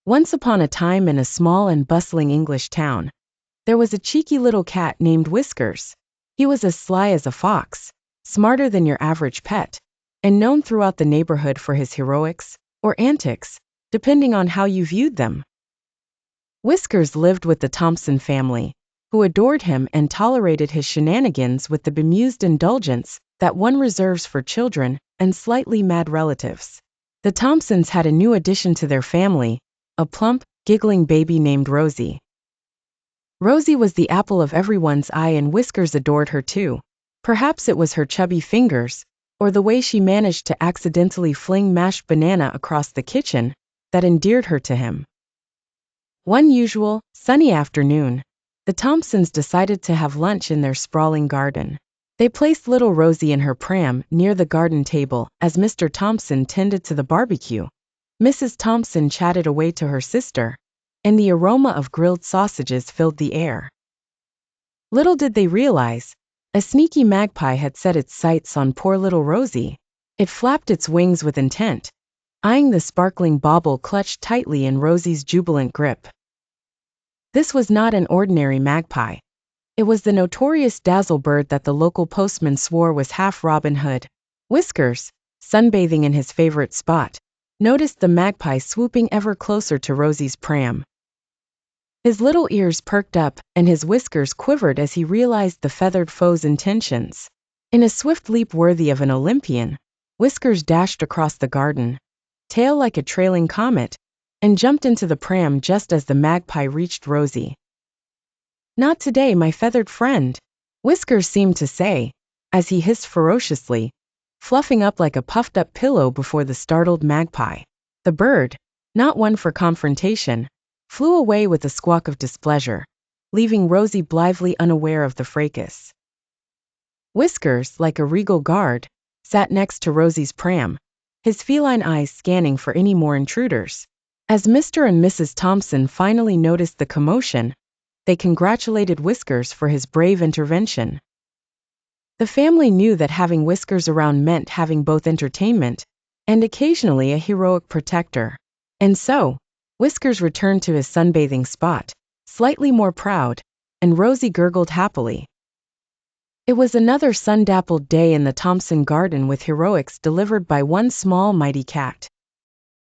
Once upon a time in a small and bustling English town, there was a cheeky little cat named Whiskers. He was as sly as a fox, smarter than your average pet, and known throughout the neighborhood for his heroics, or antics, depending on how you viewed them. Whiskers lived with the Thompson family, who adored him and tolerated his shenanigans with the bemused indulgence that one reserves for children and slightly mad relatives. The Thompsons had a new addition to their family, a plump, giggling baby named Rosie. Rosie was the apple of everyone's eye and Whiskers adored her too. Perhaps it was her chubby fingers, or the way she managed to accidentally fling mashed banana across the kitchen, that endeared her to him. One usual, sunny afternoon, the Thompsons decided to have lunch in their sprawling garden. They placed little Rosie in her pram near the garden table as Mr. Thompson tended to the barbecue. Mrs. Thompson chatted away to her sister, and the aroma of grilled sausages filled the air. Little did they realize, a sneaky magpie had set its sights on poor little Rosie. It flapped its wings with intent, eyeing the sparkling bauble clutched tightly in Rosie's jubilant grip. This was not an ordinary magpie. It was the notorious dazzlebird that the local postman swore was half Robin Hood. Whiskers, sunbathing in his favorite spot, noticed the magpie swooping ever closer to Rosie's pram. His little ears perked up, and his whiskers quivered as he realized the feathered foe's intentions. In a swift leap worthy of an Olympian, Whiskers dashed across the garden, tail like a trailing comet, and jumped into the pram just as the magpie reached Rosie. "Not today, my feathered friend," Whiskers seemed to say, as he hissed ferociously, fluffing up like a puffed-up pillow before the startled magpie. The bird, not one for confrontation, flew away with a squawk of displeasure, leaving Rosie blithely unaware of the fracas. Whiskers, like a regal guard, sat next to Rosie's pram, his feline eyes scanning for any more intruders. As Mr. and Mrs. Thompson finally noticed the commotion, they congratulated Whiskers for his brave intervention. The family knew that having Whiskers around meant having both entertainment and occasionally a heroic protector. And so, Whiskers returned to his sunbathing spot, slightly more proud, and Rosie gurgled happily. It was another sun-dappled day in the Thompson garden with heroics delivered by one small mighty cat.